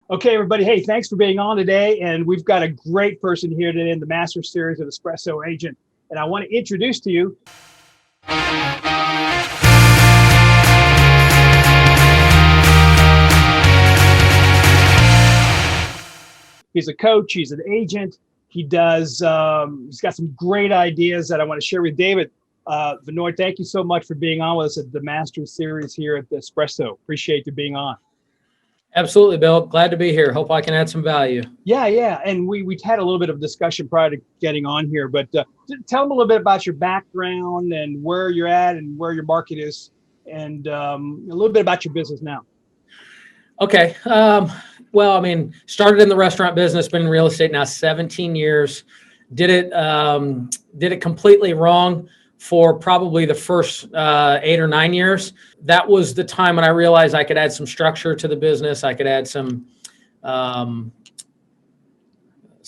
Okay, everybody. Hey, thanks for being on today. And we've got a great person here today in the Master Series of Espresso Agent. And I want to introduce to you. He's a coach. He's an agent. He's got some great ideas that I want to share with David. Van Noy, thank you so much for being on with us at the Master Series here at the Espresso. Appreciate you being on. Absolutely, Bill. Glad to be here. Hope I can add some value. Yeah. And we had a little bit of discussion prior to getting on here, but tell them a little bit about your background and where you're at and where your market is, and a little bit about your business now. Okay. Started in the restaurant business, been in real estate now 17 years. Did it completely wrong for probably the first 8 or 9 years. That was the time when I realized I could add some structure to the business. I could add some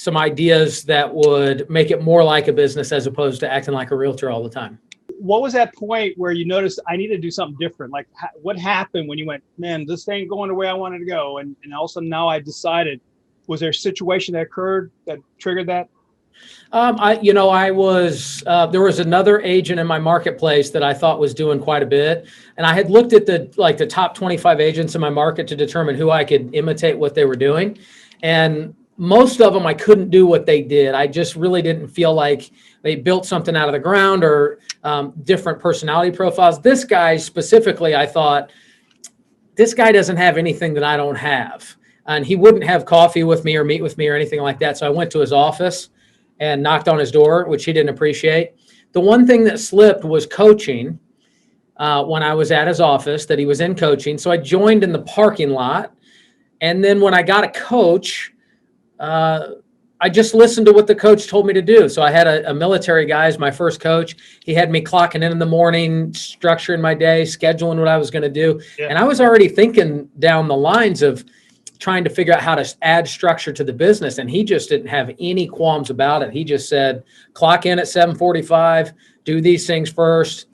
ideas that would make it more like a business as opposed to acting like a realtor all the time. What was that point where you noticed I need to do something different? Like what happened when you went, man, this ain't going the way I wanted to go? And all of a sudden now I decided, was there a situation that occurred that triggered that? There was another agent in my marketplace that I thought was doing quite a bit. And I had looked at the top 25 agents in my market to determine who I could imitate what they were doing. And most of them, I couldn't do what they did. I just really didn't feel like they built something out of the ground or different personality profiles. This guy specifically, I thought, this guy doesn't have anything that I don't have. And he wouldn't have coffee with me or meet with me or anything like that. So I went to his office and knocked on his door, which he didn't appreciate. The one thing that slipped was coaching when I was at his office, that he was in coaching. So I joined in the parking lot. And then when I got a coach, I just listened to what the coach told me to do. So I had a military guy as my first coach. He had me clocking in the morning, structuring my day, scheduling what I was going to do. Yeah. And I was already thinking down the lines of trying to figure out how to add structure to the business. And he just didn't have any qualms about it. He just said, clock in at 7:45, do these things first.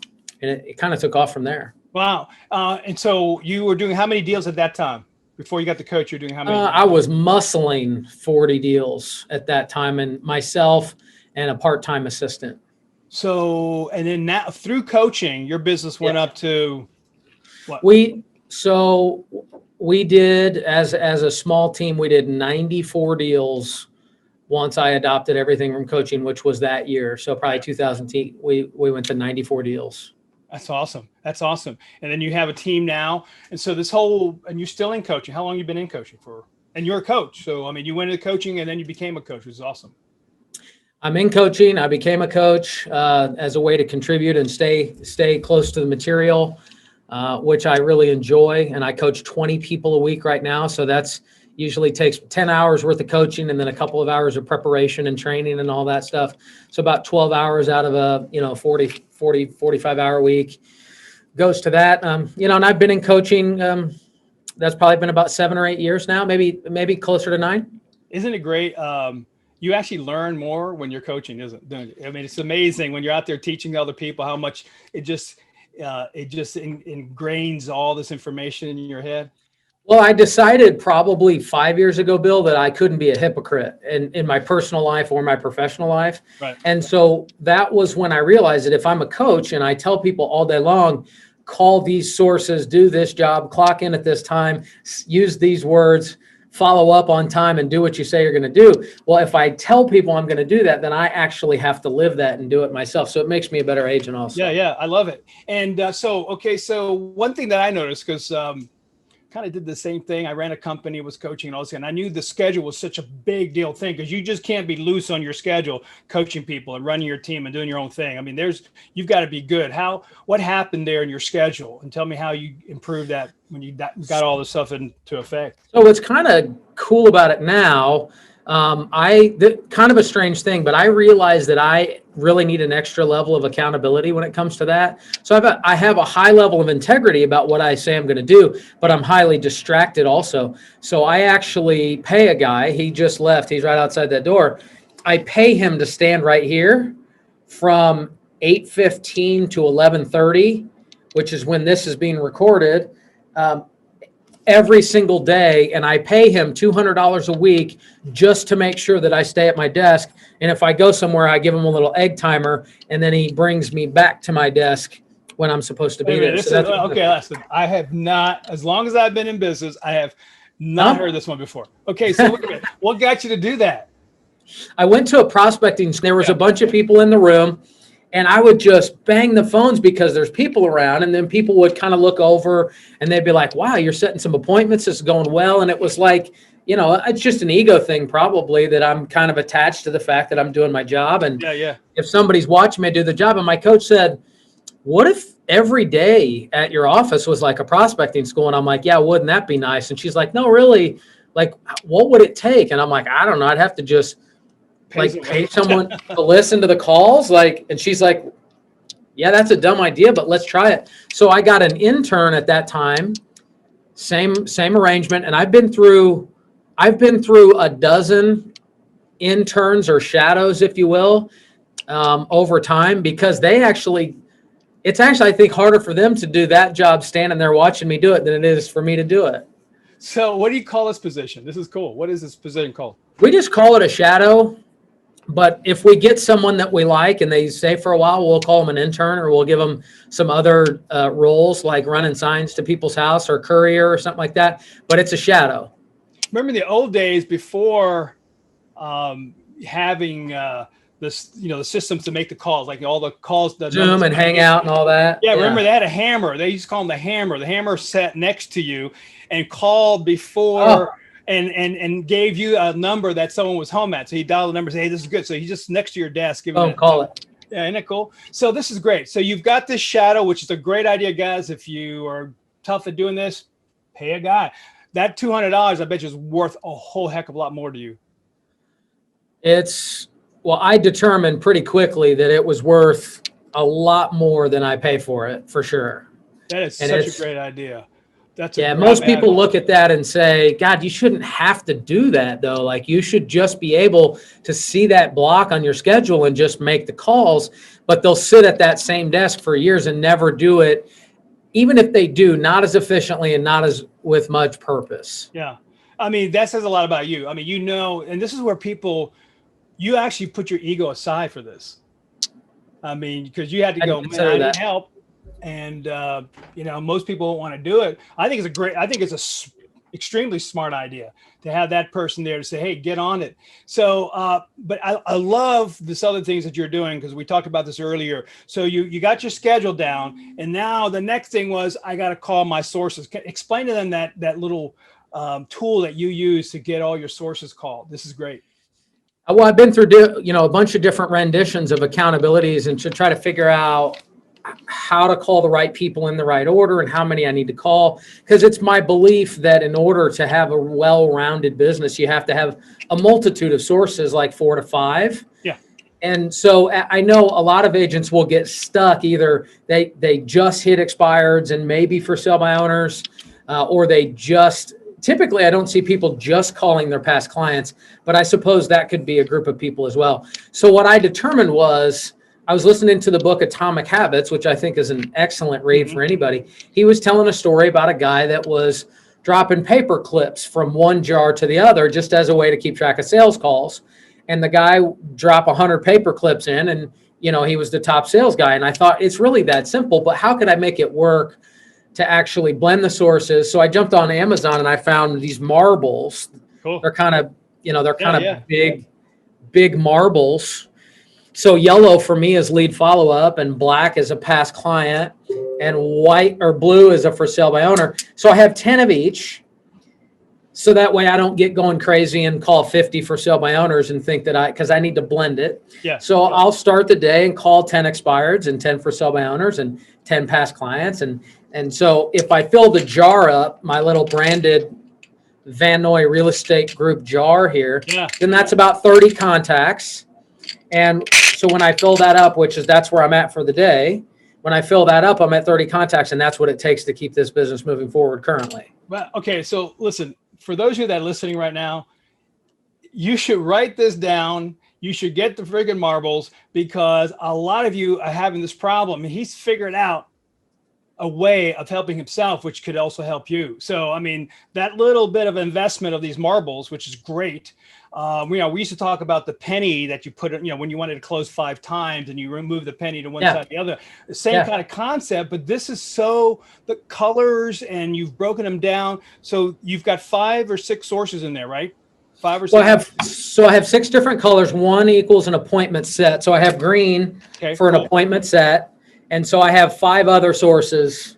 And it kind of took off from there. Wow. And so you were doing how many deals at that time? Before you got the coach, you're doing how many? I was muscling 40 deals at that time, and myself and a part-time assistant. So, and then now through coaching, your business went up to what? We did, as a small team, we did 94 deals once I adopted everything from coaching, which was that year. So probably 2010, we went to 94 deals. That's awesome. That's awesome. And then you have a team now. And so and you're still in coaching. How long have you been in coaching for? And you're a coach. So, I mean, you went into coaching and then you became a coach, which is awesome. I'm in coaching. I became a coach as a way to contribute and stay close to the material, which I really enjoy. And I coach 20 people a week right now. So that's usually takes 10 hours worth of coaching and then a couple of hours of preparation and training and all that stuff. So about 12 hours out of a 45 hour week goes to that. And I've been in coaching. That's probably been about 7 or 8 years now, maybe closer to 9. Isn't it great? You actually learn more when you're coaching, isn't it? I mean, it's amazing when you're out there teaching other people how much it just ingrains all this information in your head. Well, I decided probably 5 years ago, Bill, that I couldn't be a hypocrite in my personal life or my professional life. Right. And so that was when I realized that if I'm a coach and I tell people all day long, call these sources, do this job, clock in at this time, use these words, follow up on time, and do what you say you're going to do. Well, if I tell people I'm going to do that, then I actually have to live that and do it myself. So it makes me a better agent also. Yeah, I love it. And so one thing that I noticed, because kind of did the same thing. I ran a company, was coaching and all this, and I knew the schedule was such a big deal thing because you just can't be loose on your schedule, coaching people and running your team and doing your own thing. I mean, you've got to be good. What happened there in your schedule? And tell me how you improved that when you got all this stuff into effect. So what's kind of cool about it now, kind of a strange thing, but I realized that I really need an extra level of accountability when it comes to that. So I have a high level of integrity about what I say I'm going to do, but I'm highly distracted also. So I actually pay a guy. He just left. He's right outside that door. I pay him to stand right here from 8:15 to 11:30, which is when this is being recorded. every single day, and I pay him $200 a week just to make sure that I stay at my desk. And if I go somewhere, I give him a little egg timer, and then he brings me back to my desk when I'm supposed to be there. So okay, listen, I have not, as long as I've been in business, I have not heard this one before. Okay, so wait a minute. What got you to do that? I went to a prospecting. There was a bunch of people in the room, and I would just bang the phones because there's people around, and then people would kind of look over and they'd be like, wow, you're setting some appointments. This is going well. And it was like, you know, it's just an ego thing probably that I'm kind of attached to the fact that I'm doing my job. And if somebody's watching me do the job, and my coach said, what if every day at your office was like a prospecting school? And I'm like, yeah, wouldn't that be nice? And she's like, no, really? Like, what would it take? And I'm like, I don't know. I'd have to just pay someone to listen to the calls. Like, and she's like, yeah, that's a dumb idea, but let's try it. So I got an intern at that time, same arrangement. And I've been through a dozen interns or shadows, if you will, over time, because it's actually, I think, harder for them to do that job standing there watching me do it than it is for me to do it. So what do you call this position? This is cool. What is this position called? We just call it a shadow. But if we get someone that we like and they stay for a while, we'll call them an intern, or we'll give them some other roles like running signs to people's house or courier or something like that. But it's a shadow. Remember the old days before having this, you know, the systems to make the calls, like all the calls, the Zoom and Hangout and all that. Yeah, remember they had a hammer. They used to call them the hammer. The hammer sat next to you and called before. And gave you a number that someone was home at. So he dialed the number and said, hey, this is good. So he's just next to your desk. Call it. Yeah, isn't it cool? So this is great. So you've got this shadow, which is a great idea, guys. If you are tough at doing this, pay a guy. That $200, I bet you, is worth a whole heck of a lot more to you. Well, I determined pretty quickly that it was worth a lot more than I pay for it, for sure. That is such a great idea. Most people look at that and say, God, you shouldn't have to do that though. Like, you should just be able to see that block on your schedule and just make the calls, but they'll sit at that same desk for years and never do it. Even if they do, not as efficiently and not as with much purpose. Yeah. I mean, that says a lot about you. I mean, you know, and this is where you actually put your ego aside for this. I mean, because you had to go, man, I need help. And, you know, most people won't want to do it. I think it's extremely smart idea to have that person there to say, hey, get on it. So, but I love this other things that you're doing, because we talked about this earlier. So you got your schedule down, and now the next thing was, I got to call my sources. Explain to them that little tool that you use to get all your sources called. This is great. Well, I've been through, a bunch of different renditions of accountabilities, and to try to figure out how to call the right people in the right order and how many I need to call. Because it's my belief that in order to have a well-rounded business, you have to have a multitude of sources, like 4 to 5. Yeah. And so I know a lot of agents will get stuck. Either they just hit expireds and maybe for sale by owners, or typically I don't see people just calling their past clients, but I suppose that could be a group of people as well. So what I determined was, I was listening to the book Atomic Habits, which I think is an excellent read for anybody. He was telling a story about a guy that was dropping paper clips from one jar to the other just as a way to keep track of sales calls. And the guy dropped 100 paper clips in, and, he was the top sales guy. And I thought, it's really that simple, but how could I make it work to actually blend the sources? So I jumped on Amazon and I found these marbles. Cool. They're kind of, big marbles. So yellow for me is lead follow-up, and black is a past client, and white or blue is a for sale by owner. So I have 10 of each. So that way I don't get going crazy and call 50 for sale by owners and think that because I need to blend it. Yeah. So I'll start the day and call 10 expireds and 10 for sale by owners and 10 past clients. And so if I fill the jar up, my little branded Van Noy Real Estate Group jar here, then that's about 30 contacts. And so when I fill that up, that's where I'm at for the day. When I fill that up, I'm at 30 contacts, and that's what it takes to keep this business moving forward currently. Well, okay. So listen, for those of you that are listening right now, you should write this down. You should get the friggin' marbles, because a lot of you are having this problem. And he's figured out a way of helping himself, which could also help you. So, I mean, that little bit of investment of these marbles, which is great. We used to talk about the penny that you put in, when you wanted to close 5 times and you remove the penny to one side or the other, the same kind of concept, but this is the colors, and you've broken them down. So you've got 5 or 6 sources in there, right? 5 or 6. Well, I have 6 different colors. One equals an appointment set. So I have green for an appointment set. And so I have 5 other sources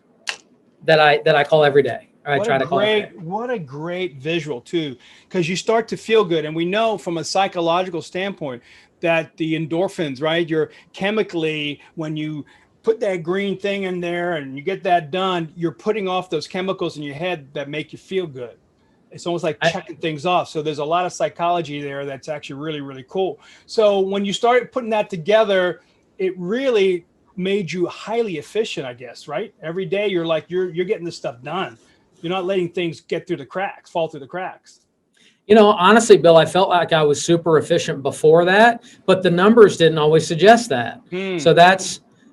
that I call every day. What a great visual too, because you start to feel good. And we know from a psychological standpoint that the endorphins, right? You're chemically, when you put that green thing in there and you get that done, you're putting off those chemicals in your head that make you feel good. It's almost like checking things off. So there's a lot of psychology there that's actually really, really cool. So when you started putting that together, it really made you highly efficient, I guess, right? Every day you're getting this stuff done. You're not letting things fall through the cracks. Honestly, Bill, I felt like I was super efficient before that, but the numbers didn't always suggest that.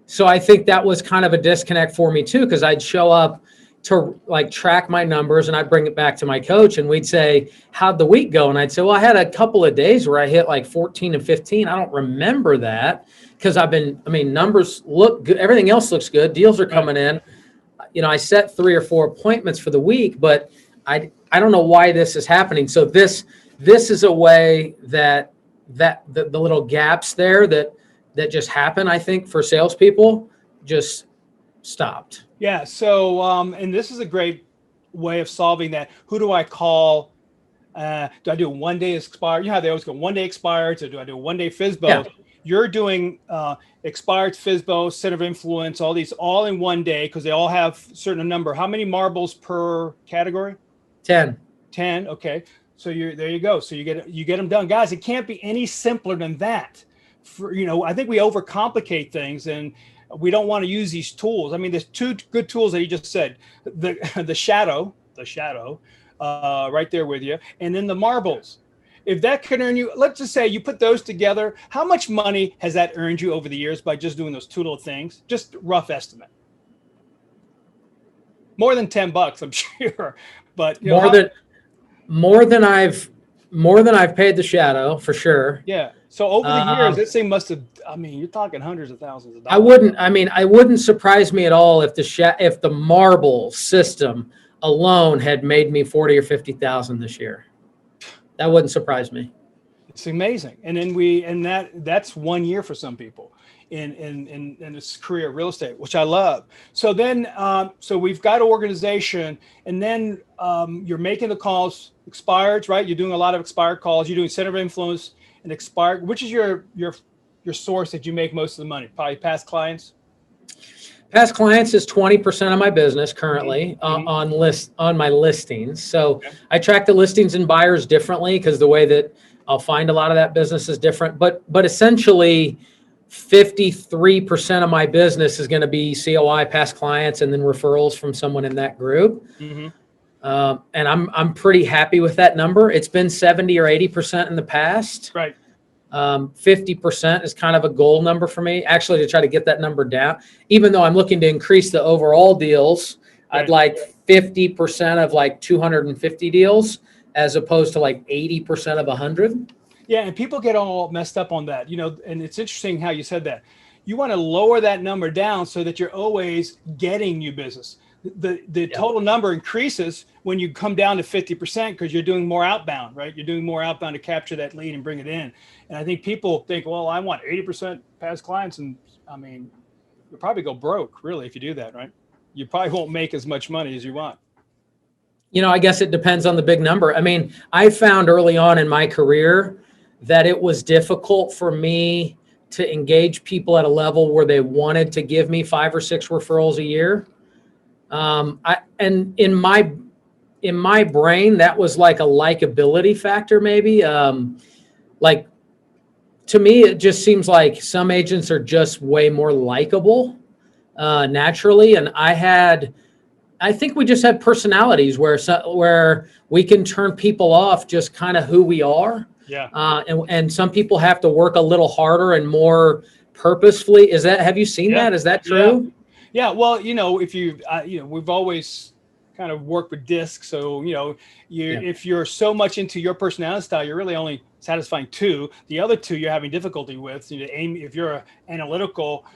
So I think that was kind of a disconnect for me too, because I'd show up to track my numbers and I'd bring it back to my coach and we'd say, how'd the week go? And I'd say, well, I had a couple of days where I hit 14 and 15. I don't remember that because numbers look good. Everything else looks good. Deals are coming in. I set 3 or 4 appointments for the week, but I don't know why this is happening. So this is a way that the little gaps there that just happen, I think, for salespeople just stopped. Yeah. So, and this is a great way of solving that. Who do I call? Do I do a 1-day expired? How they always go 1-day expired. So do I do a 1-day FSBO? Yeah. You're doing expired, FSBO, center of influence, all these all in 1 day because they all have a certain number. How many marbles per category? 10. 10. Okay. So there you go. So you get them done, guys. It can't be any simpler than that. I think we overcomplicate things and we don't want to use these tools. I mean, there's 2 good tools that you just said, the shadow right there with you. And then the marbles. If that can earn you, let's just say you put those together, how much money has that earned you over the years by just doing those 2 little things? Just rough estimate. More than $10, I'm sure. But more than I've paid the shadow for sure. Yeah. So over the years, this thing must have. You're talking hundreds of thousands of dollars. I wouldn't surprise me at all if the marble system alone had made me 40 or 50,000 this year. That wouldn't surprise me. It's amazing. And then that's 1 year for some people in this career real estate, which I love. So then, so we've got an organization, and then you're making the calls, expireds, right? You're doing a lot of expired calls. You're doing center of influence and expired. Which is your source that you make most of the money? Probably past clients. Past clients is 20% of my business currently on my listings. So I track the listings and buyers differently because the way that I'll find a lot of that business is different. But essentially, 53% of my business is going to be COI, past clients, and then referrals from someone in that group. And I'm pretty happy with that number. It's been 70 or 80% in the past. Right. 50% is kind of a goal number for me, actually, to try to get that number down. Even though I'm looking to increase the overall deals, right. I'd like 50% of 250 deals as opposed to 80% of 100. Yeah, and people get all messed up on that, and it's interesting how you said that. You want to lower that number down so that you're always getting new business. The total number increases when you come down to 50% because you're doing more outbound, right? You're doing more outbound to capture that lead and bring it in. And I think people think, well, I want 80% past clients. And you'll probably go broke, really, if you do that, right? You probably won't make as much money as you want. I guess it depends on the big number. I found early on in my career that it was difficult for me to engage people at a level where they wanted to give me 5 or 6 referrals a year. And in my brain, that was like a likability factor, maybe. To me, it just seems like some agents are just way more likable naturally. And I think we just have personalities where we can turn people off just kind of who we are. Yeah. And some people have to work a little harder and more purposefully. Have you seen that? Is that true? Yeah, well, if we've always kind of worked with discs. So, if you're so much into your personality style, you're really only satisfying two. The other two you're having difficulty with. If you're analytical,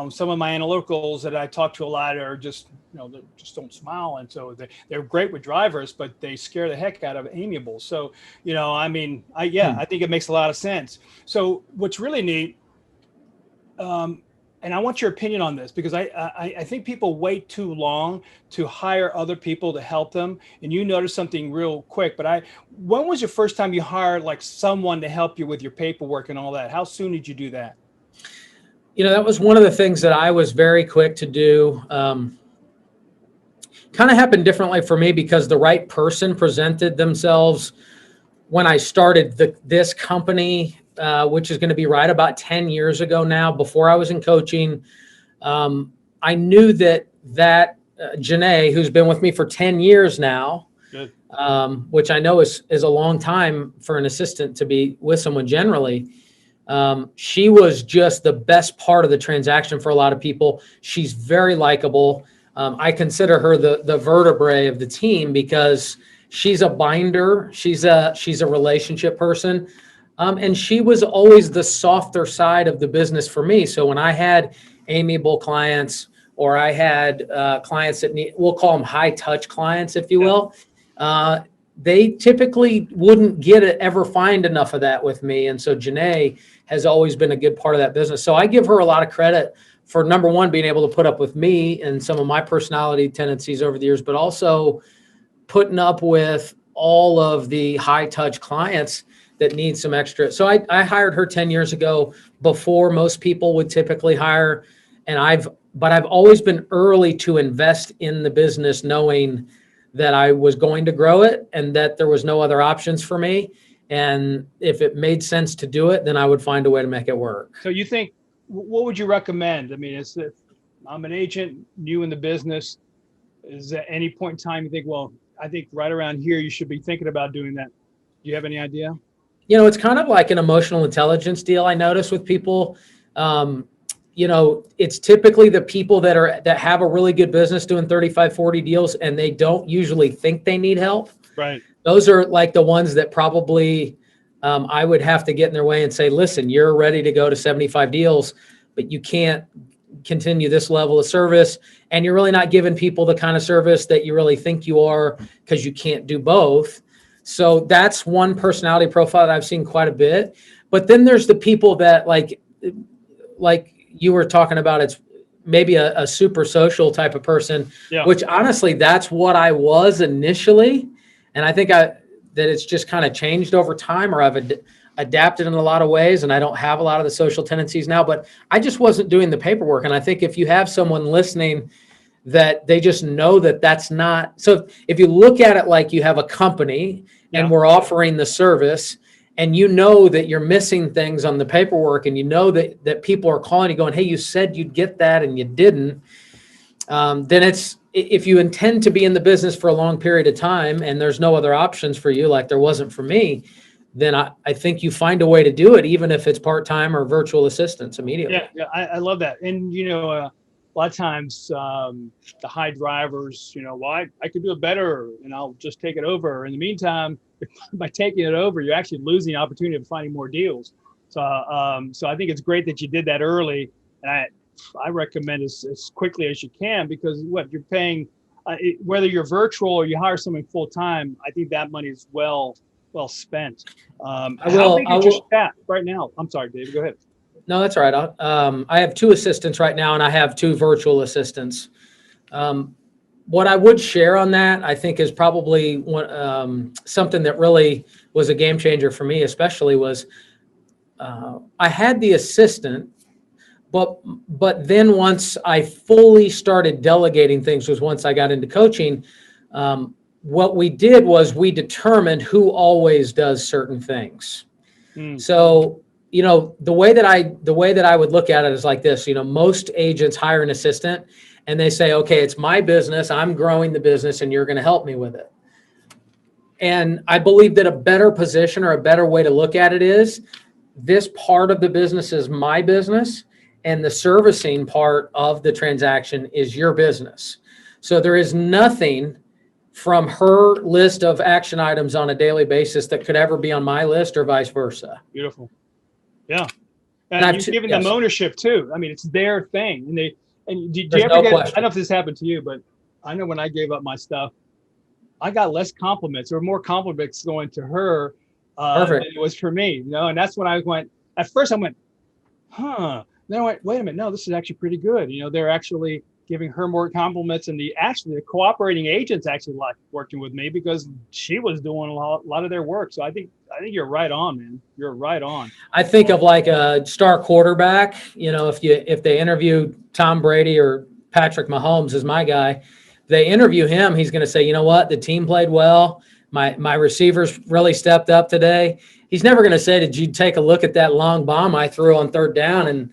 some of my analyticals that I talk to a lot are just, they just don't smile. And so they're great with drivers, but they scare the heck out of amiable. So, I think it makes a lot of sense. So what's really neat, and I want your opinion on this, because I think people wait too long to hire other people to help them. And you notice something real quick, but when was your first time you hired like someone to help you with your paperwork and all that? How soon did you do that? That was one of the things that I was very quick to do. Kind of happened differently for me because the right person presented themselves when I started this company, which is going to be right about 10 years ago now, before I was in coaching. I knew that Janae, who's been with me for 10 years now, which I know is a long time for an assistant to be with someone generally. She was just the best part of the transaction for a lot of people. She's very likable. I consider her the vertebrae of the team because she's a binder. She's a relationship person. And she was always the softer side of the business for me. So when I had amiable clients, or I had clients that we'll call them high touch clients, if you will, they typically wouldn't ever find enough of that with me. And so Janae has always been a good part of that business. So I give her a lot of credit for, number one, being able to put up with me and some of my personality tendencies over the years, but also putting up with all of the high touch clients that need some extra. So I hired her 10 years ago, before most people would typically hire. And I've always been early to invest in the business, knowing that I was going to grow it and that there was no other options for me. And if it made sense to do it, then I would find a way to make it work. So you think, what would you recommend? I mean, if I'm an agent, new in the business, is at any point in time you think, well, I think right around here you should be thinking about doing that? Do you have any idea? It's kind of like an emotional intelligence deal. I notice with people, it's typically the people that have a really good business doing 35, 40 deals, and they don't usually think they need help. Right. Those are like the ones that probably I would have to get in their way and say, listen, you're ready to go to 75 deals, but you can't continue this level of service. And you're really not giving people the kind of service that you really think you are, because you can't do both. So that's one personality profile that I've seen quite a bit. But then there's the people that like you were talking about, it's maybe a super social type of person, which honestly, that's what I was initially. And I think that it's just kind of changed over time, or I've adapted in a lot of ways, and I don't have a lot of the social tendencies now, but I just wasn't doing the paperwork. And I think if you have someone listening that they just know that that's not, so if you look at it like you have a company and we're offering the service, and you know that you're missing things on the paperwork, and you know that people are calling you going, hey, you said you'd get that and you didn't, then if you intend to be in the business for a long period of time and there's no other options for you, like there wasn't for me, then I think you find a way to do it, even if it's part-time or virtual assistants immediately. Yeah, I love that. And, a lot of times the high drivers, well, I could do it better and I'll just take it over. In the meantime, by taking it over, you're actually losing the opportunity of finding more deals. So I think it's great that you did that early. And I recommend as quickly as you can, because what you're paying, whether you're virtual or you hire someone full-time, I think that money is well spent. How big is your staff right now? I'm sorry, David, go ahead. No, that's all right. I have 2 assistants right now, and I have 2 virtual assistants. What I would share on that, I think, is probably something that really was a game changer for me, especially was I had the assistant, but then once I fully started delegating things was once I got into coaching. What we did was we determined who always does certain things. So, the way that I would look at it is like this. Most agents hire an assistant and they say, okay, it's my business, I'm growing the business, and you're going to help me with it. And I believe that a better position or a better way to look at it is, this part of the business is my business, and the servicing part of the transaction is your business. So there is nothing from her list of action items on a daily basis that could ever be on my list or vice versa. Beautiful. Yeah. And you've given them ownership too. I mean, it's their thing. And do you ever get, I don't know if this happened to you, but I know when I gave up my stuff, I got less compliments or more compliments going to her than it was for me, and that's when I went, at first I went, huh. Then I went, wait a minute, no, this is actually pretty good. They're actually giving her more compliments, and the cooperating agents actually liked working with me because she was doing a lot of their work. So I think you're right on, man. You're right on. I think of like a star quarterback, if they interview Tom Brady or Patrick Mahomes as my guy, they interview him, he's going to say, you know what, the team played well. My receivers really stepped up today. He's never going to say, did you take a look at that long bomb I threw on third down? And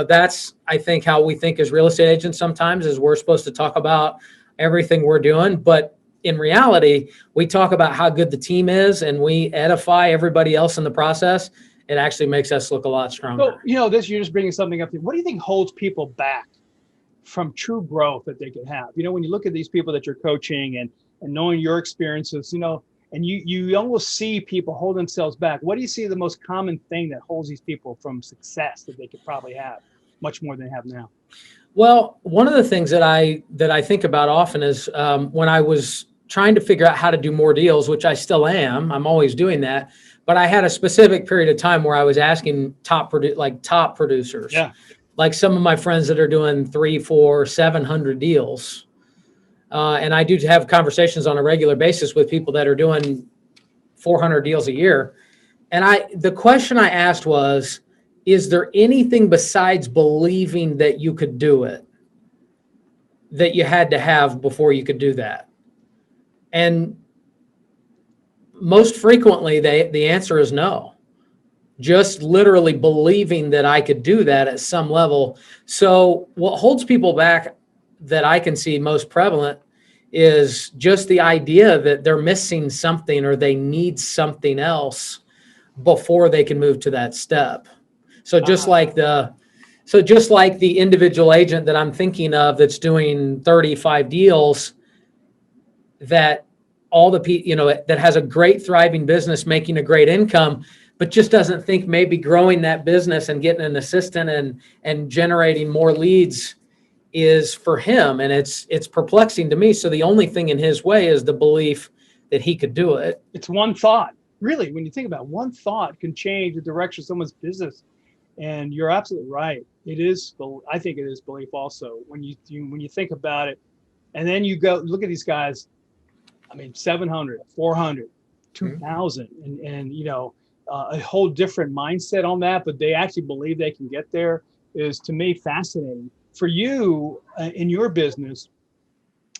that's, I think, how we think as real estate agents sometimes, is we're supposed to talk about everything we're doing. But in reality, we talk about how good the team is and we edify everybody else in the process. It actually makes us look a lot stronger. So, you're just bringing something up. What do you think holds people back from true growth that they could have? When you look at these people that you're coaching and knowing your experiences, and you almost see people hold themselves back. What do you see the most common thing that holds these people from success that they could probably have much more than they have now? Well, one of the things that I think about often is when I was trying to figure out how to do more deals, which I still am, I'm always doing that. But I had a specific period of time where I was asking top producers, like some of my friends that are doing 300, 400, 700 deals. And I do have conversations on a regular basis with people that are doing 400 deals a year. And the question I asked was, is there anything besides believing that you could do it that you had to have before you could do that? And most frequently, the answer is no. Just literally believing that I could do that at some level. So what holds people back that I can see most prevalent is just the idea that they're missing something or they need something else before they can move to that step. So just like the individual agent that I'm thinking of that's doing 35 deals, that all the people, that has a great thriving business, making a great income, but just doesn't think maybe growing that business and getting an assistant and generating more leads is for him. And it's perplexing to me. So the only thing in his way is the belief that he could do it. It's one thought. Really, when you think about it, one thought can change the direction of someone's business. And you're absolutely right. I think it is belief also. When you think about it, and then you go look at these guys, 700, 400, 2,000, and a whole different mindset on that, but they actually believe they can get there, is to me fascinating. For you in your business,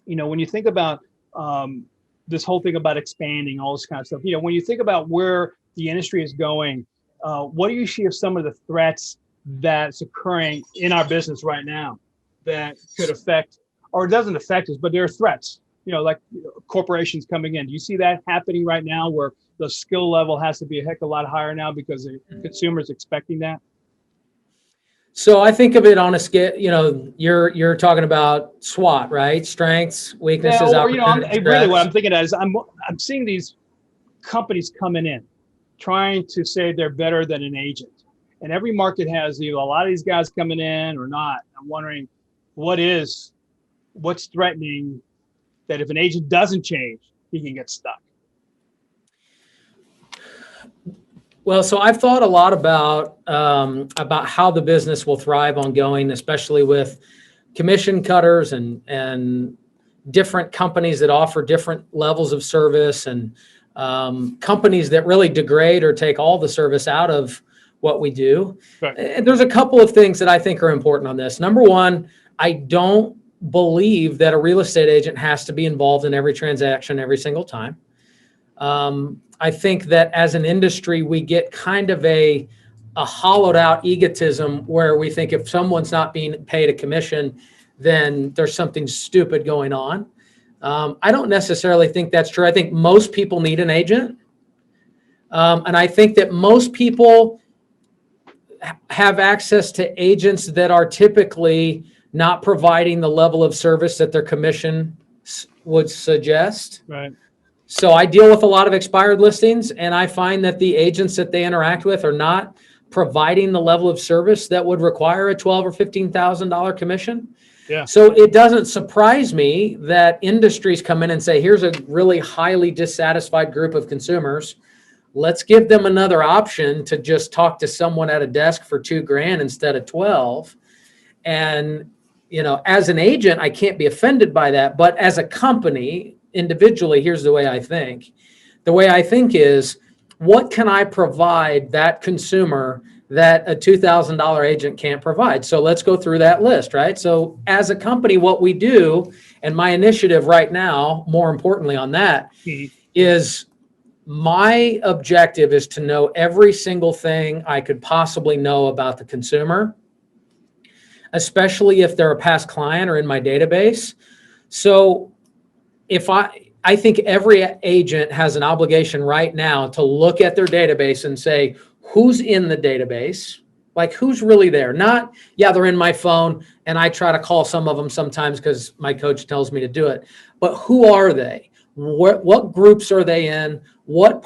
when you think about this whole thing about expanding, all this kind of stuff, when you think about where the industry is going, what do you see of some of the threats that's occurring in our business right now that could affect, or it doesn't affect us, but there are threats, like corporations coming in? Do you see that happening right now where the skill level has to be a heck of a lot higher now because the consumer's expecting that? So I think of it on a scale, you're talking about SWOT, right? Strengths, weaknesses, opportunities. Really what I'm thinking of is I'm seeing these companies coming in, trying to say they're better than an agent. And every market has either a lot of these guys coming in or not. I'm wondering what's threatening that if an agent doesn't change, he can get stuck. Well, so I've thought a lot about how the business will thrive ongoing, especially with commission cutters and different companies that offer different levels of service, and companies that really degrade or take all the service out of what we do. Right. And there's a couple of things that I think are important on this. Number one, I don't believe that a real estate agent has to be involved in every transaction every single time. I think that as an industry, we get kind of a hollowed out egotism where we think if someone's not being paid a commission, then there's something stupid going on. I don't necessarily think that's true. I think most people need an agent. And I think that most people have access to agents that are typically not providing the level of service that their commission would suggest. Right. So I deal with a lot of expired listings, and I find that the agents that they interact with are not providing the level of service that would require a $12,000 or $15,000 commission. Yeah. So it doesn't surprise me that industries come in and say, here's a really highly dissatisfied group of consumers. Let's give them another option to just talk to someone at a desk for $2,000 instead of 12. And, as an agent, I can't be offended by that. But as a company, individually, here's the way I think. The way I think is, what can I provide that consumer that a $2,000 agent can't provide? So let's go through that list, right? So as a company, what we do, and my initiative right now, more importantly on that, is my objective is to know every single thing I could possibly know about the consumer, especially if they're a past client or in my database. So if I think every agent has an obligation right now to look at their database and say, who's in the database? Like, who's really there? Not, yeah, they're in my phone, and I try to call some of them sometimes because my coach tells me to do it. But who are they? What groups are they in? What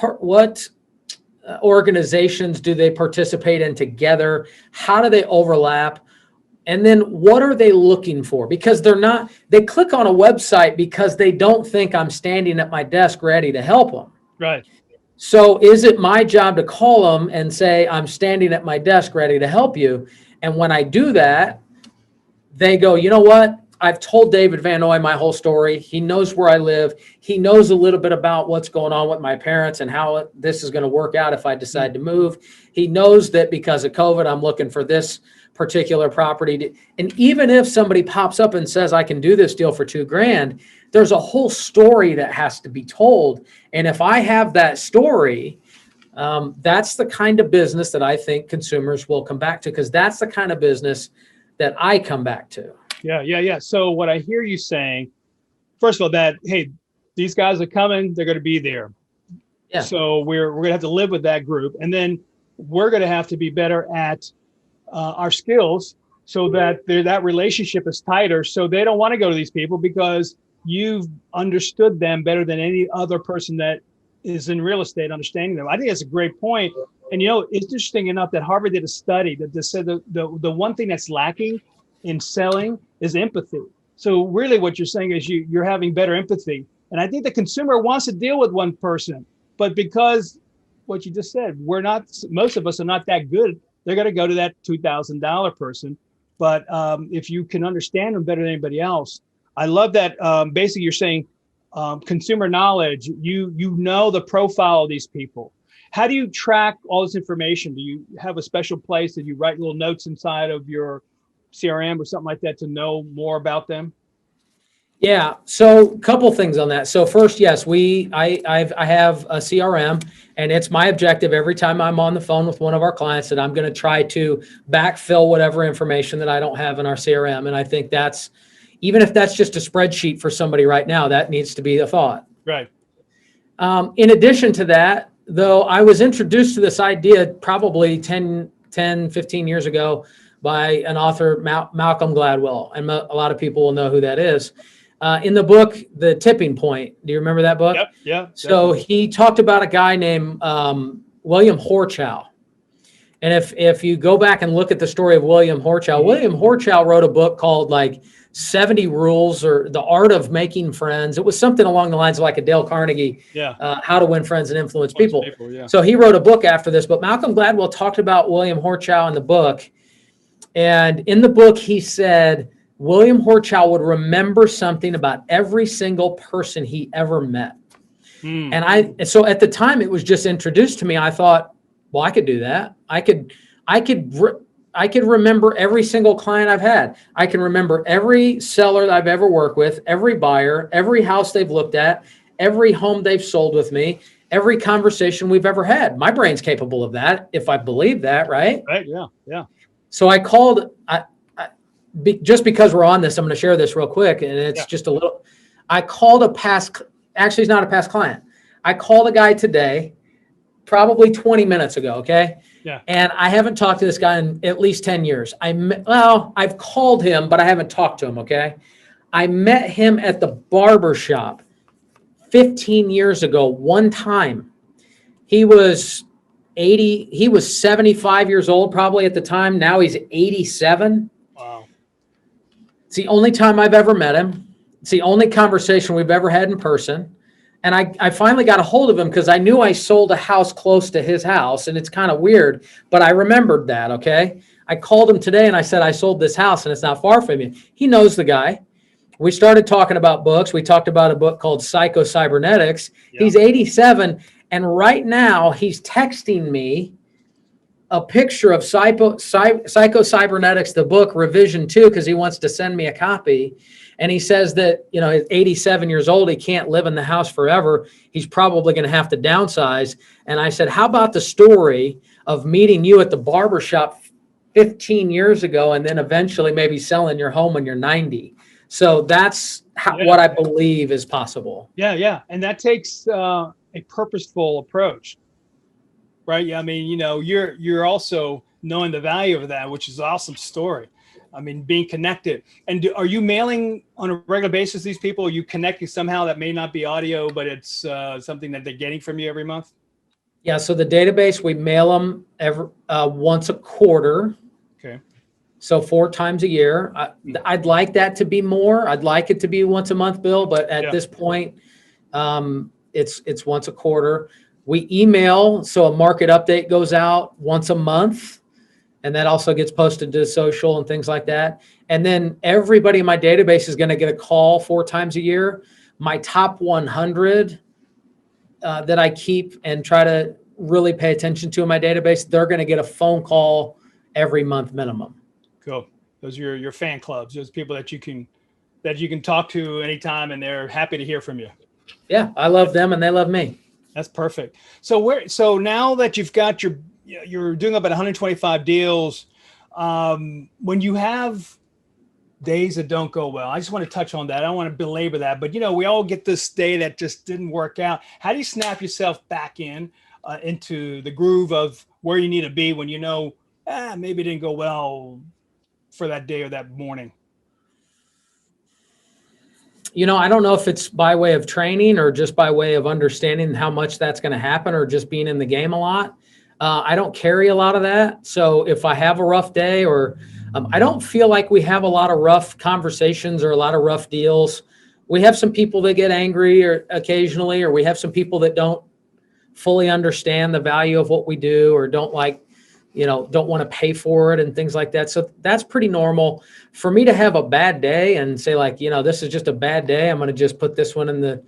organizations do they participate in together? How do they overlap? And then what are they looking for? Because they click on a website because they don't think I'm standing at my desk ready to help them. Right. So is it my job to call them and say, I'm standing at my desk ready to help you? And when I do that, they go, you know what? I've told David Van Noy my whole story. He knows where I live. He knows a little bit about what's going on with my parents and how this is going to work out if I decide to move. He knows that because of COVID, I'm looking for this particular property. And even if somebody pops up and says, I can do this deal for $2,000, there's a whole story that has to be told. And if I have that story, that's the kind of business that I think consumers will come back to, because that's the kind of business that I come back to. Yeah. So what I hear you saying, first of all, that, hey, these guys are coming, they're going to be there. Yeah. So we're going to have to live with that group. And then we're going to have to be better at our skills so that that relationship is tighter. So they don't want to go to these people because you've understood them better than any other person that is in real estate understanding them. I think that's a great point. And, it's interesting enough that Harvard did a study that said the one thing that's lacking in selling is empathy. So really what you're saying is you're having better empathy. And I think the consumer wants to deal with one person, but because what you just said, most of us are not that good. They're going to go to that $2,000 person. But if you can understand them better than anybody else, I love that. Basically you're saying consumer knowledge, you know the profile of these people. How do you track all this information? Do you have a special place that you write little notes inside of your CRM or something like that to know more about them? Yeah. So a couple things on that. So first, yes, I have a CRM, and it's my objective every time I'm on the phone with one of our clients that I'm going to try to backfill whatever information that I don't have in our CRM. And I think even if that's just a spreadsheet for somebody right now, that needs to be a thought. Right. In addition to that, though, I was introduced to this idea probably 10, 15 years ago by an author, Malcolm Gladwell. And a lot of people will know who that is. In the book, The Tipping Point, do you remember that book? Yep, yeah. So he talked about a guy named William Horchow. And if you go back and look at the story of William Horchow, William Horchow wrote a book called 70 Rules or The Art of Making Friends. It was something along the lines of like a Dale Carnegie, How to Win Friends and Influence People. So he wrote a book after this, but Malcolm Gladwell talked about William Horchow in the book. And in the book, he said William Horchow would remember something about every single person he ever met. And so at the time it was just introduced to me, I thought, well, I could do that. I could remember every single client I've had. I can remember every seller that I've ever worked with, every buyer, every house they've looked at, every home they've sold with me, every conversation we've ever had. My brain's capable of that if I believe that, right? Right, yeah. So I called, just because we're on this, I'm going to share this real quick, and it's just a little, I called actually he's not a past client. I called a guy today, probably 20 minutes ago, okay? Yeah. And I haven't talked to this guy in at least 10 years. I've called him, but I haven't talked to him. Okay. I met him at the barber shop 15 years ago, one time. He was 75 years old probably at the time. Now he's 87. Wow. It's the only time I've ever met him. It's the only conversation we've ever had in person. And I finally got a hold of him because I knew I sold a house close to his house. And it's kind of weird, but I remembered that, okay? I called him today and I said, I sold this house and it's not far from you. He knows the guy. We started talking about books. We talked about a book called Psycho-Cybernetics. Yeah. He's 87. And right now he's texting me a picture of Psycho-Cybernetics, the book revision 2, because he wants to send me a copy. And he says that, you know, he's 87 years old. He can't live in the house forever. He's probably going to have to downsize. And I said, how about the story of meeting you at the barbershop 15 years ago and then eventually maybe selling your home when you're 90? So that's what I believe is possible. Yeah. Yeah. And that takes a purposeful approach, right? Yeah. I mean, you know, you're also knowing the value of that, which is an awesome story. I mean, being connected. And are you mailing on a regular basis these people? Are you connecting somehow that may not be audio, but it's something that they're getting from you every month? Yeah. So the database, we mail them once a quarter. Okay. So 4 times a year. I'd like that to be more. I'd like it to be once a month, Bill, but at this point, it's once a quarter. We email, so a market update goes out once a month. And that also gets posted to social and things like that. And then everybody in my database is going to get a call 4 times a year. My top 100 that I keep and try to really pay attention to in my database, they're going to get a phone call every month minimum. Cool. Those are your fan clubs. Those people that you can talk to anytime, and they're happy to hear from you. Yeah, I love them and they love me. That's perfect. So now that you've got you're doing about 125 deals, when you have days that don't go well, I just want to touch on that. I don't want to belabor that, but you know, we all get this day that just didn't work out. How do you snap yourself back into the groove of where you need to be when you know, maybe it didn't go well for that day or that morning? You know, I don't know if it's by way of training or just by way of understanding how much that's going to happen or just being in the game a lot. I don't carry a lot of that. So if I have a rough day or I don't feel like we have a lot of rough conversations or a lot of rough deals. We have some people that get angry or occasionally, or we have some people that don't fully understand the value of what we do or don't want to pay for it and things like that. So that's pretty normal. For me to have a bad day and say like, you know, this is just a bad day, I'm going to just put this one in the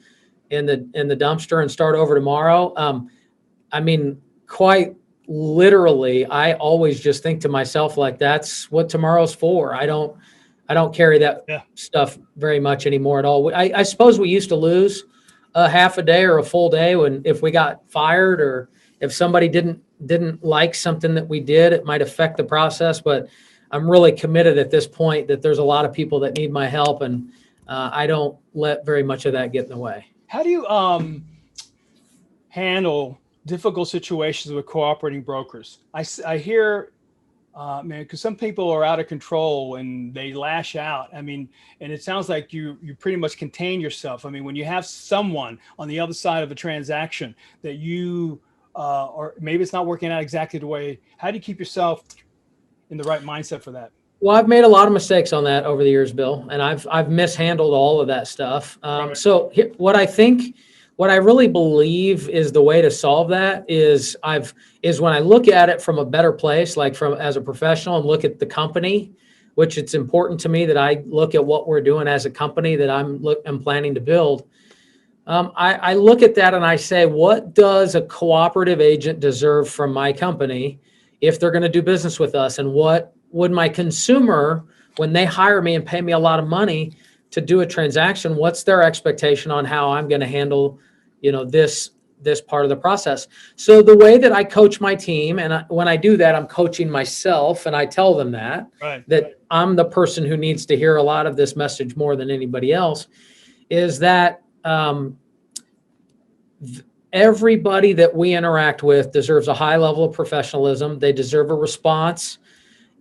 dumpster and start over tomorrow. I mean, quite literally, I always just think to myself, like, that's what tomorrow's for. I don't carry that stuff very much anymore at all. I suppose we used to lose a half a day or a full day if we got fired or if somebody didn't like something that we did, it might affect the process. But I'm really committed at this point that there's a lot of people that need my help, and I don't let very much of that get in the way. How do you handle difficult situations with cooperating brokers? I hear, man, because some people are out of control and they lash out. I mean, and it sounds like you pretty much contain yourself. I mean, when you have someone on the other side of a transaction that you, or maybe it's not working out exactly the way, how do you keep yourself in the right mindset for that? Well, I've made a lot of mistakes on that over the years, Bill, and I've mishandled all of that stuff. Right. So what I really believe is the way to solve that is when I look at it from a better place, like as a professional, and look at the company, which it's important to me that I look at what we're doing as a company that I'm planning to build. I look at that and I say, what does a cooperative agent deserve from my company if they're going to do business with us? And what would my consumer, when they hire me and pay me a lot of money to do a transaction, what's their expectation on how I'm going to handle, this part of the process? So the way that I coach my team, and when I do that, I'm coaching myself, and I tell them that I'm the person who needs to hear a lot of this message more than anybody else, is that everybody that we interact with deserves a high level of professionalism. They deserve a response.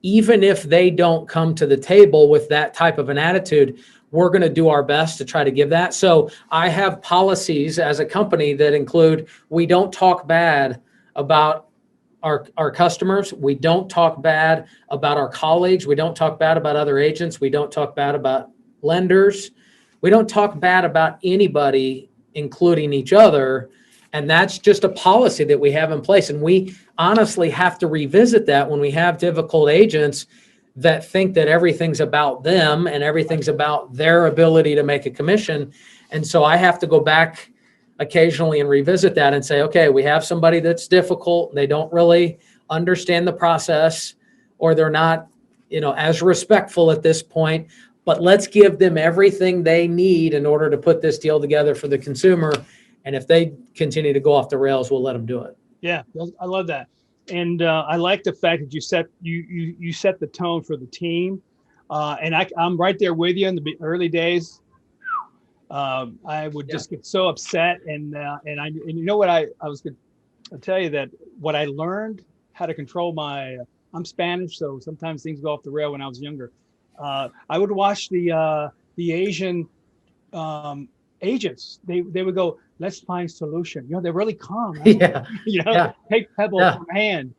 Even if they don't come to the table with that type of an attitude, we're going to do our best to try to give that. So I have policies as a company that include, we don't talk bad about our customers. We don't talk bad about our colleagues. We don't talk bad about other agents. We don't talk bad about lenders. We don't talk bad about anybody, including each other. And that's just a policy that we have in place. And we honestly have to revisit that when we have difficult agents that think that everything's about them and everything's about their ability to make a commission. And so I have to go back occasionally and revisit that and say, okay, we have somebody that's difficult. They don't really understand the process, or they're not, as respectful at this point, but let's give them everything they need in order to put this deal together for the consumer. And if they continue to go off the rails, we'll let them do it. Yeah, I love that. And I like the fact that you set the tone for the team. And I'm right there with you in the early days. I would just get so upset. And you know what, I was going to tell you that what I learned how to control I'm Spanish, so sometimes things go off the rail when I was younger. I would watch the Asian agents. They would go, let's find solution. They're really calm. Right? Yeah. Take pebble from hand.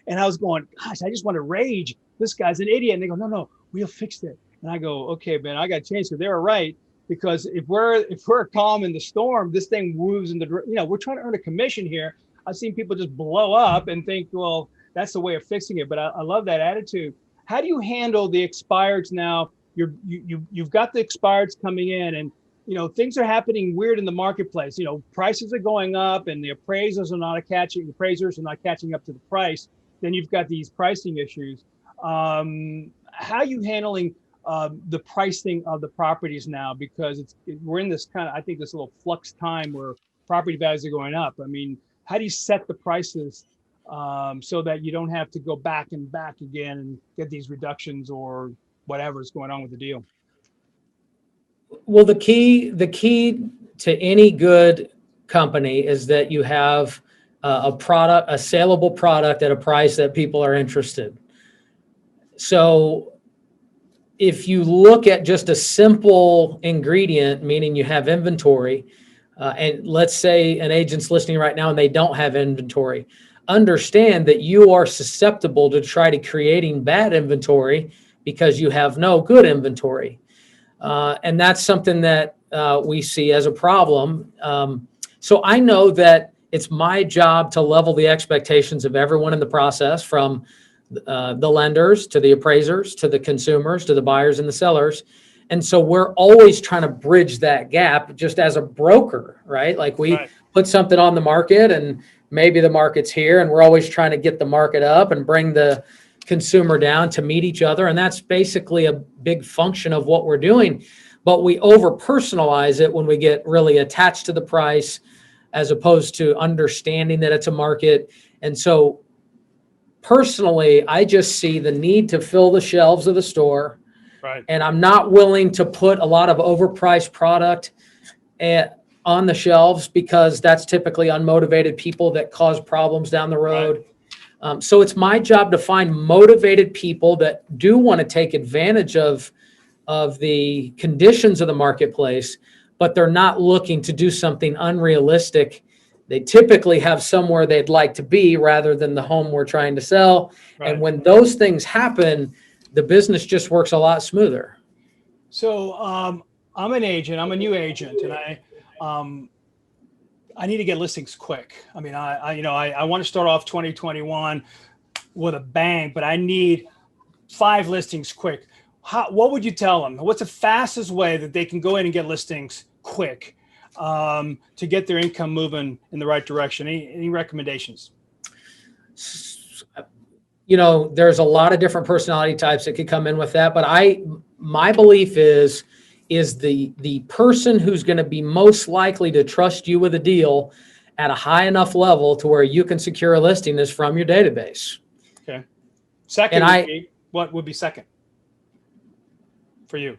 And I was going, gosh, I just want to rage. This guy's an idiot. And they go, no, we'll fix it. And I go, okay, man, I got to change. So they were right, because if we're calm in the storm, this thing moves in we're trying to earn a commission here. I've seen people just blow up and think, well, that's the way of fixing it. But I love that attitude. How do you handle the expireds now? You've got the expireds coming in, and things are happening weird in the marketplace. Prices are going up, and the appraisers are not catching up to the price. Then you've got these pricing issues. How are you handling the pricing of the properties now? Because we're in this kind of, I think, this little flux time where property values are going up. I mean, how do you set the prices so that you don't have to go back and back again and get these reductions or whatever's going on with the deal? Well, the key to any good company is that you have a saleable product at a price that people are interested. So if you look at just a simple ingredient, meaning you have inventory, and let's say an agent's listening right now and they don't have inventory, understand that you are susceptible to try to creating bad inventory because you have no good inventory. And that's something that we see as a problem. So I know that it's my job to level the expectations of everyone in the process, from the lenders to the appraisers to the consumers to the buyers and the sellers. And so we're always trying to bridge that gap just as a broker, right? Like we put something on the market and maybe the market's here, and we're always trying to get the market up and bring the consumer down to meet each other. And that's basically a big function of what we're doing. But we over personalize it when we get really attached to the price, as opposed to understanding that it's a market. And so personally, I just see the need to fill the shelves of the store. Right. And I'm not willing to put a lot of overpriced product on the shelves, because that's typically unmotivated people that cause problems down the road. Right. So it's my job to find motivated people that do want to take advantage of the conditions of the marketplace, but they're not looking to do something unrealistic. They typically have somewhere they'd like to be rather than the home we're trying to sell. Right. And when those things happen, the business just works a lot smoother. So I'm an agent. I'm a new agent, and I need to get listings quick. I mean, I want to start off 2021 with a bang, but I need 5 listings quick. What would you tell them? What's the fastest way that they can go in and get listings quick to get their income moving in the right direction? Any recommendations? There's a lot of different personality types that could come in with that, but my belief is the person who's going to be most likely to trust you with a deal at a high enough level to where you can secure a listing is from your database. Okay. Second, what would be second for you?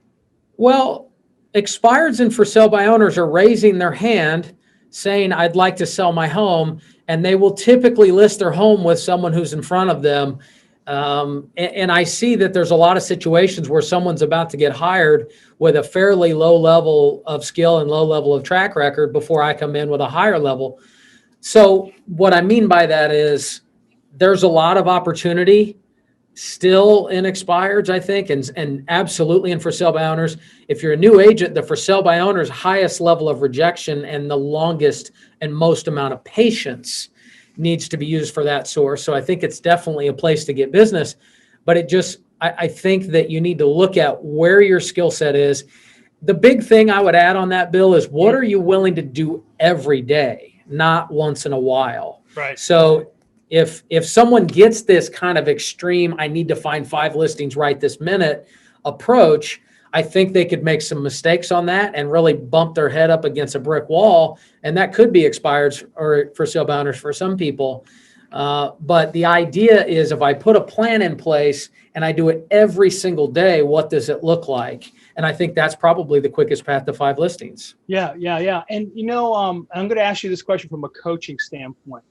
Well, expireds and for sale by owners are raising their hand saying, I'd like to sell my home, and they will typically list their home with someone who's in front of them. And I see that there's a lot of situations where someone's about to get hired with a fairly low level of skill and low level of track record before I come in with a higher level. So what I mean by that is there's a lot of opportunity still in expireds, I think, and absolutely in for sale by owners. If you're a new agent, the for sale by owners highest level of rejection and the longest and most amount of patience needs to be used for that source. So I think it's definitely a place to get business, but I think that you need to look at where your skill set is. The big thing I would add on that, Bill, is what are you willing to do every day, not once in a while. Right. So if someone gets this kind of extreme, I need to find 5 listings right this minute approach, I think they could make some mistakes on that and really bump their head up against a brick wall. And that could be expireds or for sale by owners for some people. But the idea is if I put a plan in place and I do it every single day, what does it look like? And I think that's probably the quickest path to 5 listings. Yeah. And, I'm going to ask you this question from a coaching standpoint,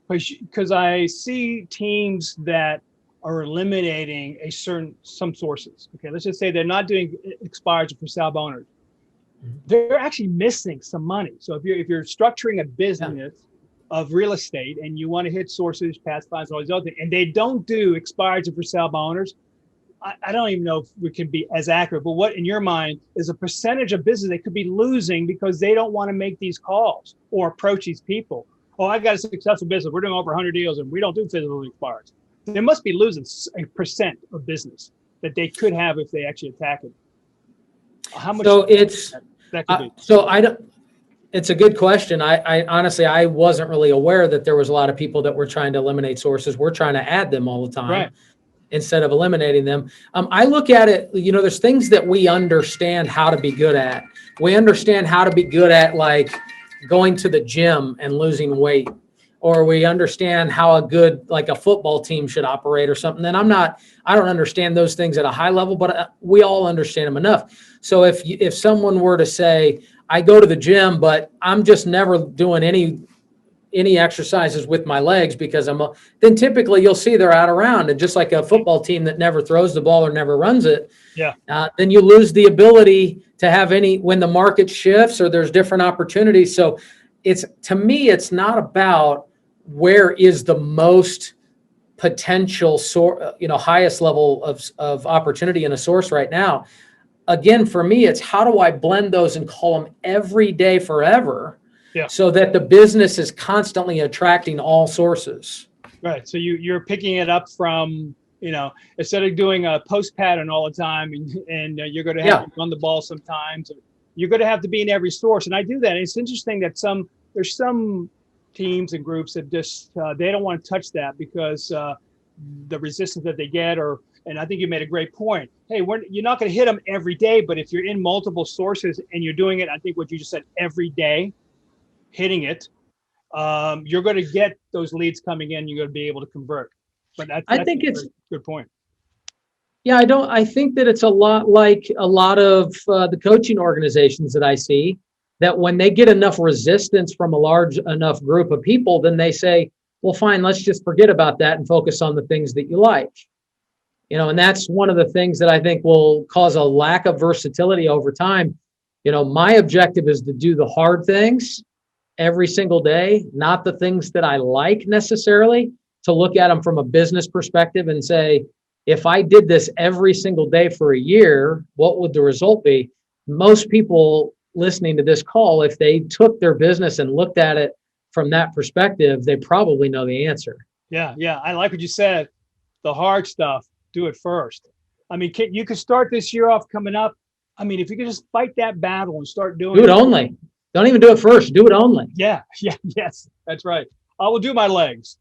because I see teams that are eliminating some sources. Okay, let's just say they're not doing expireds for sale by owners. They're actually missing some money. So if you're structuring a business of real estate and you want to hit sources, past fines, all these other things, and they don't do expireds for sale by owners, I don't even know if we can be as accurate, but what in your mind is a percentage of business they could be losing because they don't want to make these calls or approach these people? Oh, I got a successful business. We're doing over 100 deals and we don't do physical expireds. They must be losing a percent of business that they could have if they actually attack it. How much? So it's that could be? So I don't. It's a good question. I honestly, I wasn't really aware that there was a lot of people that were trying to eliminate sources. We're trying to add them all the time, right, instead of eliminating them. I look at it, there's things that we understand how to be good at. We understand how to be good at, like going to the gym and losing weight, or we understand how like a football team should operate or something. Then I don't understand those things at a high level, but we all understand them enough. So if someone were to say, I go to the gym, but I'm just never doing any exercises with my legs because then typically you'll see they're out around. And just like a football team that never throws the ball or never runs it, then you lose the ability to have when the market shifts or there's different opportunities. So to me, it's not about where is the most potential highest level of opportunity in a source right now. Again, for me, it's how do I blend those and call them every day forever, so that the business is constantly attracting all sources. Right. So you're picking it up from, instead of doing a post pattern all the time and you're going to have to run the ball sometimes, you're going to have to be in every source. And I do that. And it's interesting that there's some teams and groups that just, they don't want to touch that because the resistance that they get, and I think you made a great point. Hey, you're not going to hit them every day, but if you're in multiple sources and you're doing it, I think what you just said, every day, hitting it, you're going to get those leads coming in. You're going to be able to convert. But I think it's a good point. Yeah, I think that it's a lot like a lot of the coaching organizations that I see, that when they get enough resistance from a large enough group of people, then they say, well, fine, let's just forget about that and focus on the things that you like. And that's one of the things that I think will cause a lack of versatility over time. My objective is to do the hard things every single day, not the things that I like necessarily, to look at them from a business perspective and say, if I did this every single day for a year, what would the result be? Most people listening to this call, if they took their business and looked at it from that perspective, they probably know the answer. Yeah. I like what you said. The hard stuff, do it first. I mean, you could start this year off coming up. I mean, if you could just fight that battle and start doing it only. Don't even do it first. Do it only. Yes, that's right. I will do my legs.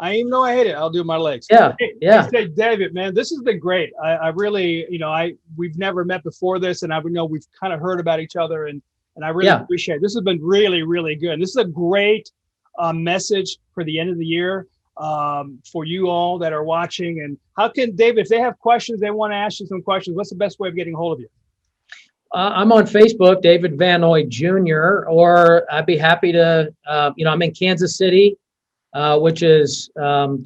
Even though I hate it, I'll do my legs. Hey, David, man, this has been great. I really, we've never met before this, and I know we've kind of heard about each other, and I really appreciate it. This has been really, really good. And this is a great message for the end of the year for you all that are watching. And how can, David, if they have questions, they want to ask you some questions, what's the best way of getting a hold of you? I'm on Facebook, David Van Noy Jr., or I'd be happy to, I'm in Kansas City, which is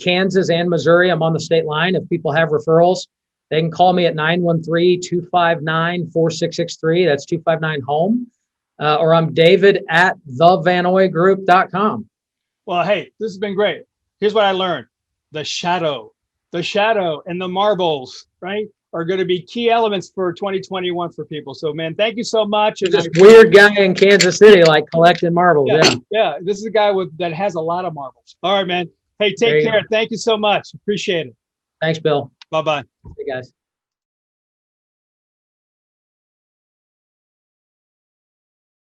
Kansas and Missouri. I'm on the state line. If people have referrals, they can call me at 913-259-4663. That's 259-HOME. Or I'm David at thevanoygroup.com. Well, hey, this has been great. Here's what I learned. The shadow and the marbles, right, are going to be key elements for 2021 for people. So, man, thank you so much. And this weird guy in Kansas City, like collecting marbles. Yeah. This is a guy that has a lot of marbles. All right, man. Hey, take care. Thank you so much. Appreciate it. Thanks, Bill. Bye-bye. Hey, guys.